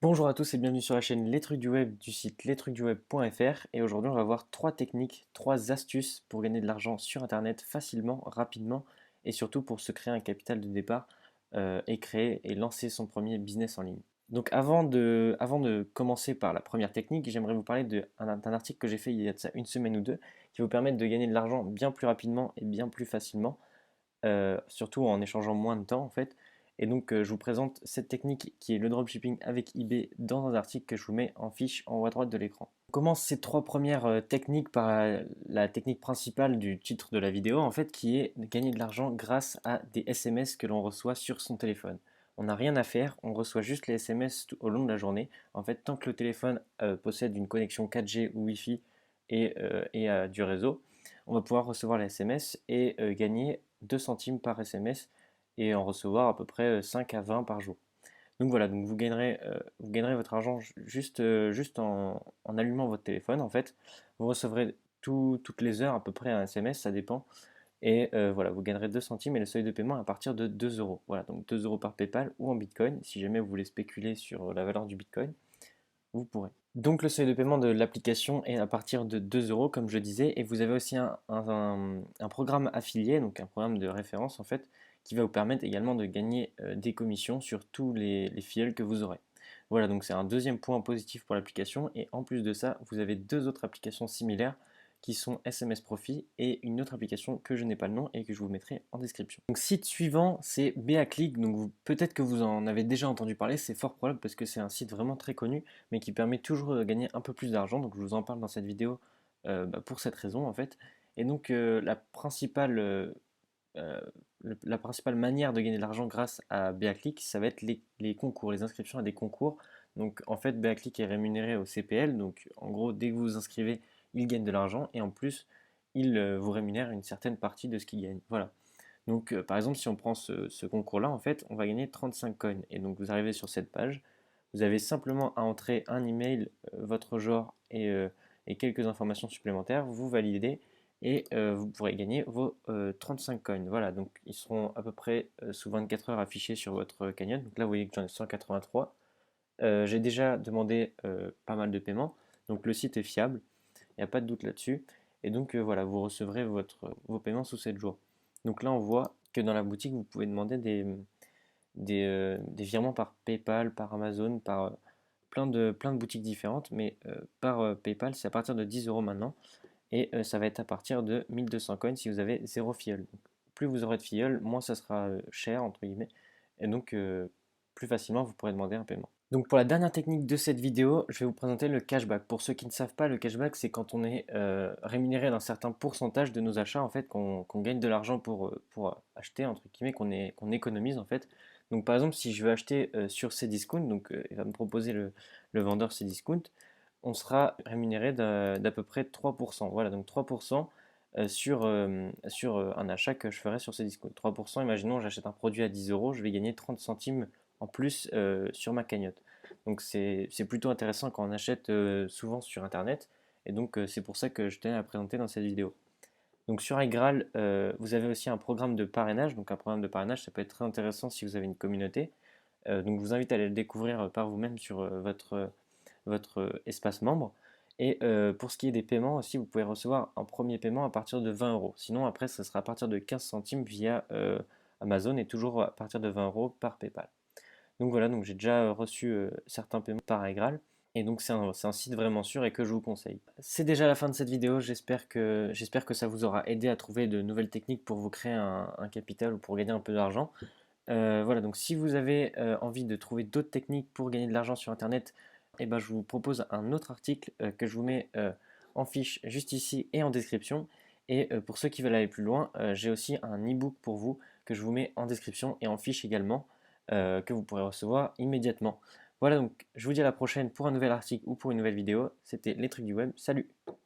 Bonjour à tous et bienvenue sur la chaîne Les Trucs du Web du site lestrucsduweb.fr et aujourd'hui on va voir trois techniques, trois astuces pour gagner de l'argent sur internet facilement, rapidement et surtout pour se créer un capital de départ et créer et lancer son premier business en ligne. Donc avant de commencer par la première technique, j'aimerais vous parler d'un article que j'ai fait il y a de ça une semaine ou deux qui va vous permettre de gagner de l'argent bien plus rapidement et bien plus facilement surtout en échangeant moins de temps en fait. Et donc je vous présente cette technique qui est le dropshipping avec eBay dans un article que je vous mets en fiche en haut à droite de l'écran. On commence ces trois premières techniques par la technique principale du titre de la vidéo en fait qui est de gagner de l'argent grâce à des SMS que l'on reçoit sur son téléphone. On n'a rien à faire, on reçoit juste les SMS au long de la journée. En fait, tant que le téléphone possède une connexion 4G ou Wi-Fi et du réseau, on va pouvoir recevoir les SMS et gagner 2 centimes par SMS et en recevoir à peu près 5 à 20 par jour. Donc voilà, donc vous gagnerez votre argent juste en allumant votre téléphone en fait. Vous recevrez toutes les heures à peu près un SMS, ça dépend. Et voilà, vous gagnerez 2 centimes et le seuil de paiement à partir de 2 euros. Voilà, donc 2 euros par PayPal ou en Bitcoin. Si jamais vous voulez spéculer sur la valeur du Bitcoin, vous pourrez. Donc le seuil de paiement de l'application est à partir de 2 euros, comme je disais, et vous avez aussi un programme affilié, donc un programme de référence en fait, qui va vous permettre également de gagner des commissions sur tous les filleuls que vous aurez. Voilà, donc c'est un deuxième point positif pour l'application, et en plus de ça, vous avez deux autres applications similaires qui sont SMS Profit et une autre application que je n'ai pas le nom et que je vous mettrai en description. Donc site suivant, c'est BAClick, donc peut-être que vous en avez déjà entendu parler, c'est fort probable parce que c'est un site vraiment très connu mais qui permet toujours de gagner un peu plus d'argent. Donc je vous en parle dans cette vidéo pour cette raison en fait. Et donc euh, la principale manière de gagner de l'argent grâce à BAClick, ça va être les concours, les inscriptions à des concours. Donc en fait, BAClick est rémunéré au CPL. Donc en gros, dès que vous vous inscrivez, il gagne de l'argent et en plus, il vous rémunère une certaine partie de ce qu'il gagne. Voilà. Donc par exemple, si on prend ce concours-là, en fait, on va gagner 35 coins. Et donc vous arrivez sur cette page, vous avez simplement à entrer un email, votre genre et quelques informations supplémentaires, vous validez et vous pourrez gagner vos 35 coins. Voilà, donc ils seront à peu près sous 24 heures affichés sur votre cagnotte. Donc là, vous voyez que j'en ai 183. J'ai déjà demandé pas mal de paiements, donc le site est fiable, il n'y a pas de doute là-dessus. Et donc voilà, vous recevrez vos paiements sous 7 jours. Donc là, on voit que dans la boutique, vous pouvez demander des virements par PayPal, par Amazon, par plein de boutiques différentes, mais par PayPal, c'est à partir de 10 euros maintenant, et ça va être à partir de 1200 coins si vous avez 0 filleul. Donc, plus vous aurez de filleul, moins ça sera cher, entre guillemets, et donc plus facilement vous pourrez demander un paiement. Donc pour la dernière technique de cette vidéo, je vais vous présenter le cashback. Pour ceux qui ne savent pas, le cashback c'est quand on est rémunéré d'un certain pourcentage de nos achats, en fait, qu'on gagne de l'argent pour acheter, entre guillemets, qu'on économise en fait. Donc par exemple, si je veux acheter sur Cdiscount, donc il va me proposer le vendeur Cdiscount, on sera rémunéré d'à peu près 3%. Voilà, donc 3% sur un achat que je ferai sur Cdiscount. 3%, imaginons j'achète un produit à 10 euros, je vais gagner 30 centimes en plus sur ma cagnotte. Donc c'est plutôt intéressant quand on achète souvent sur Internet. Et donc c'est pour ça que je tenais à présenter dans cette vidéo. Donc sur iGraal, vous avez aussi un programme de parrainage. Donc un programme de parrainage, ça peut être très intéressant si vous avez une communauté. Donc je vous invite à aller le découvrir par vous-même sur votre espace membre. Et pour ce qui est des paiements aussi, vous pouvez recevoir un premier paiement à partir de 20 euros. Sinon après, ça sera à partir de 15 centimes via Amazon et toujours à partir de 20 euros par PayPal. Donc voilà, donc j'ai déjà reçu certains paiements par iGraal. Et donc c'est un site vraiment sûr et que je vous conseille. C'est déjà la fin de cette vidéo, j'espère que ça vous aura aidé à trouver de nouvelles techniques pour vous créer un capital ou pour gagner un peu d'argent. Voilà, donc si vous avez envie de trouver d'autres techniques pour gagner de l'argent sur Internet, eh ben, je vous propose un autre article que je vous mets en fiche juste ici et en description. Et pour ceux qui veulent aller plus loin, j'ai aussi un e-book pour vous que je vous mets en description et en fiche également, que vous pourrez recevoir immédiatement. Voilà, donc je vous dis à la prochaine pour un nouvel article ou pour une nouvelle vidéo. C'était les trucs du web. Salut!